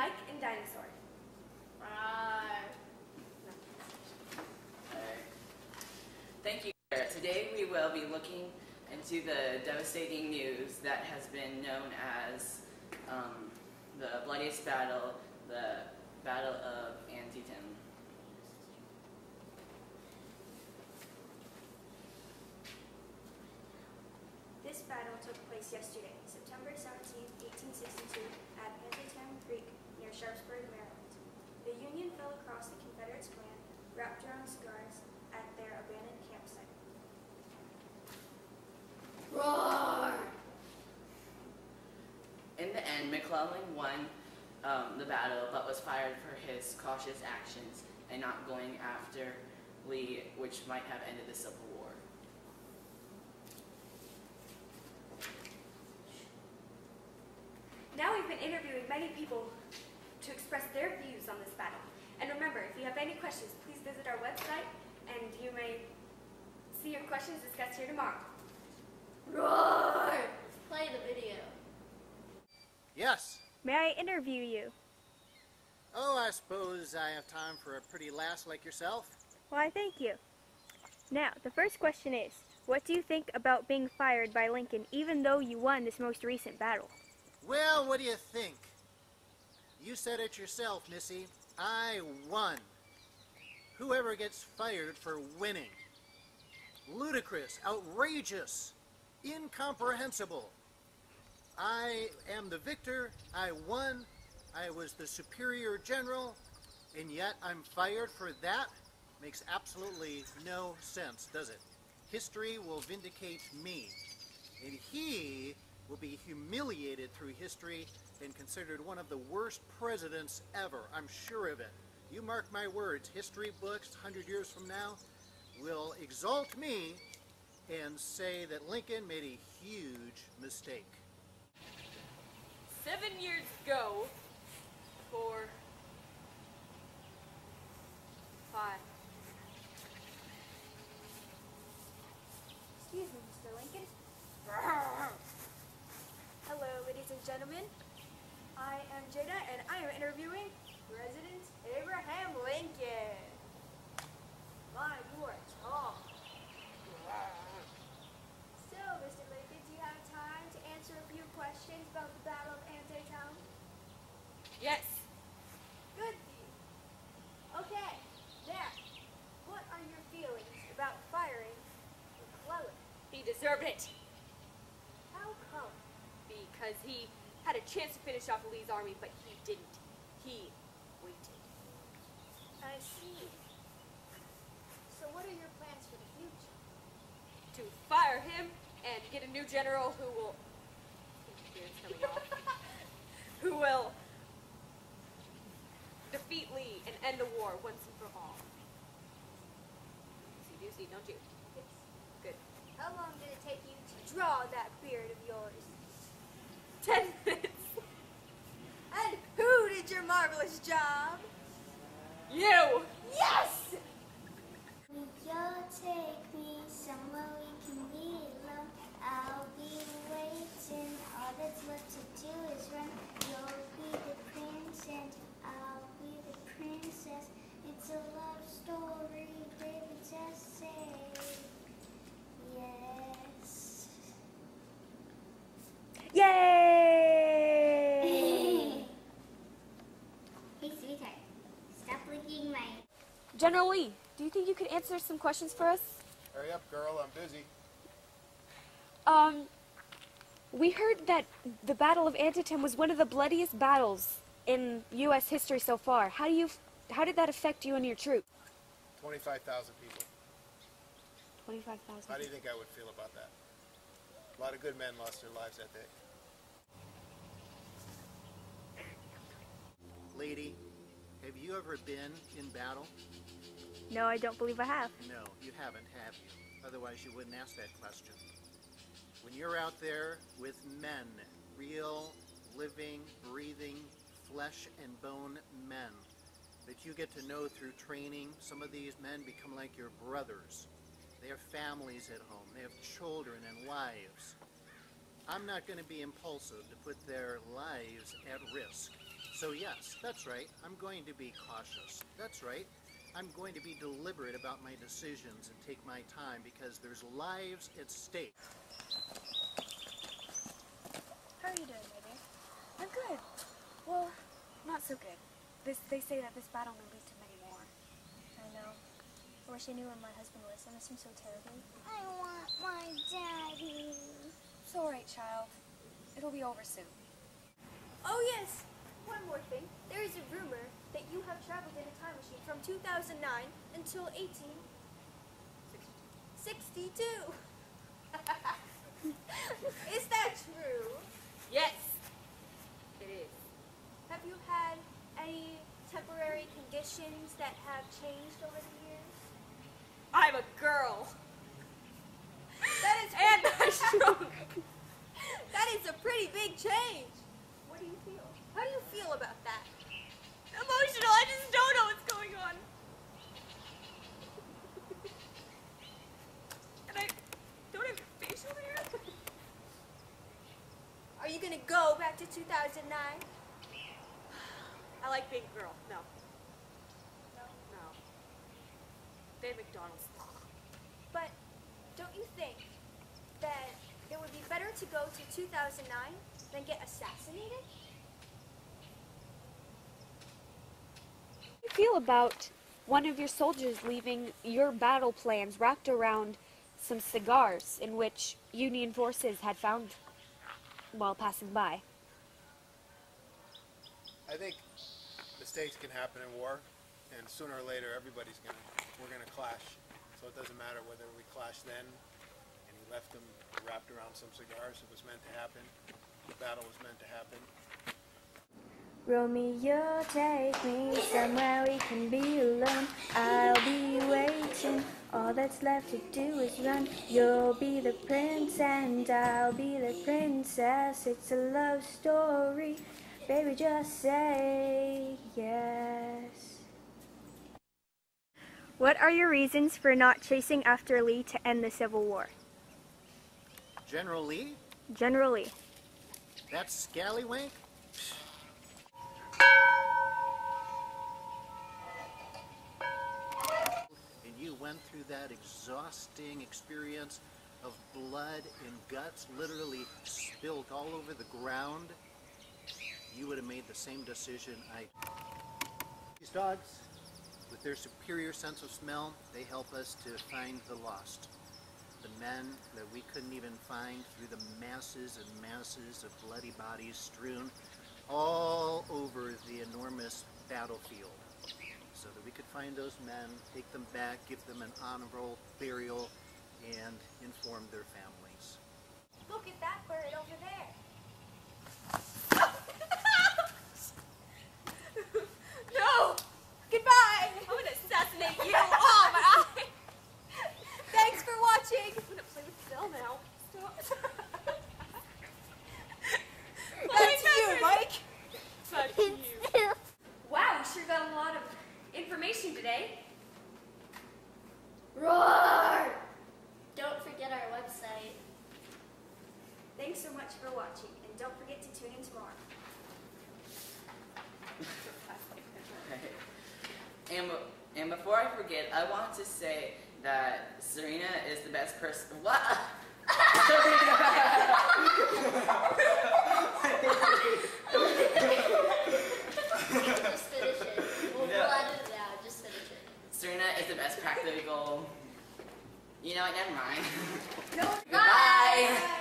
Mike and Dinosaur. Thank you. Today we will be looking into the devastating news that has been known as the bloodiest battle, the Battle of Antietam. This battle took place yesterday, September 17, 1862, at Antietam Creek near Sharpsburg, Maryland. The Union fell across the Confederates' plan, wrapped around scars at their abandoned campsite. Roar! In the end, McClellan won the battle, but was fired for his cautious actions and not going after Lee, which might have ended the Civil War. Now we've been interviewing many people to express their views on this battle. And remember, if you have any questions, please visit our website, and you may see your questions discussed here tomorrow. Roar! Let's play the video. Yes. May I interview you? Oh, I suppose I have time for a pretty lass like yourself. Why, thank you. Now, the first question is, what do you think about being fired by Lincoln even though you won this most recent battle? Well, what do you think? You said it yourself, Missy. I won. Whoever gets fired for winning? Ludicrous, outrageous, incomprehensible. I am the victor. I won. I was the superior general, and yet I'm fired for that? Makes absolutely no sense, does it? History will vindicate me, and he will be humiliated through history and considered one of the worst presidents ever. I'm sure of it. You mark my words, history books 100 years from now will exalt me and say that Lincoln made a huge mistake. 7 years ago, 4, 5. Excuse me, Mr. Lincoln. Hello, ladies and gentlemen. I am Jada, and I am interviewing President Abraham Lincoln. My, you are tall. So, Mr. Lincoln, do you have time to answer a few questions about the Battle of Antietam? Yes. Good. Okay, now, what are your feelings about firing McClellan? He deserved it How come? because he had a chance to finish off Lee's army, but he didn't. He waited. I see. So what are your plans for the future? To fire him and get a new general who will... Here's coming off. Who will defeat Lee and end the war once and for all. You do see, don't you? Yes. Good. How long did it take you to draw that beard of yours? 10 minutes. And who did your marvelous job? You! Yes! Will you take me somewhere we can be alone? I'll be waiting. All that's left to do is run. You'll be the prince and I'll be the princess. It's a love story, baby, just say yes. Yay! Hey, sweetheart, stop licking my... General Lee, do you think you could answer some questions for us? Hurry up, girl, I'm busy. We heard that the Battle of Antietam was one of the bloodiest battles in U.S. history so far. How did that affect you and your troop? 25,000 people. 25,000. How do you think I would feel about that? A lot of good men lost their lives that day. Lady, have you ever been in battle? No, I don't believe I have. No, you haven't, have you? Otherwise you wouldn't ask that question. When you're out there with men, real, living, breathing, flesh and bone men that you get to know through training, some of these men become like your brothers. They have families at home. They have children and wives. I'm not going to be impulsive to put their lives at risk. So yes, that's right, I'm going to be cautious. That's right, I'm going to be deliberate about my decisions and take my time because there's lives at stake. How are you doing, baby? I'm good. Well, not so good. They say that this battle may lead to many more. I know. I wish I knew where my husband was. I miss him so terribly. I want my daddy. It's all right, child. It'll be over soon. Oh yes! One more thing. There is a rumor that you have traveled in a time machine from 2009 until 1862. Is that true? Yes, it is. Have you had any temporary conditions that have changed over the years? I'm a girl. That is And I'm strong. that is a pretty big change. What do you feel? How do you feel about that? Emotional. I just don't know what's going on. And I don't have facial hair. Are you gonna go back to 2009? I like being a girl. No. No. No. They have McDonald's. But don't you think that it would be better to go to 2009 than get assassinated? How do you feel about one of your soldiers leaving your battle plans wrapped around some cigars in which Union forces had found while passing by? I think mistakes can happen in war, and sooner or later we're gonna clash. So it doesn't matter whether we clash then, and he left them wrapped around some cigars. It was meant to happen. The battle was meant to happen. Romeo, take me somewhere we can be alone. I'll be waiting. All that's left to do is run. You'll be the prince and I'll be the princess. It's a love story. Baby, just say yes. What are your reasons for not chasing after Lee to end the Civil War? General Lee? General Lee. That scallywag? And you went through that exhausting experience of blood and guts literally spilled all over the ground, you would have made the same decision I did. These dogs, with their superior sense of smell, they help us to find the lost. The men that we couldn't even find through the masses and masses of bloody bodies strewn all over the enormous battlefield. So that we could find those men, take them back, give them an honorable burial, and inform their families. Look at that bird over there. No! Goodbye! I'm gonna assassinate you! Oh, my eye! Thanks for watching. I'm gonna play with Phil now. Stop. That's you, Mike. Fuck you. Wow, we sure got a lot of information today. Roar! Don't forget our website. Thanks so much for watching, and don't forget to tune in tomorrow. And before I forget, I want to say that Serena is the best person. What? Just finish it. We'll edit it out. Just finish it. Serena is the best practical. You know what? Never mind. No. Goodbye.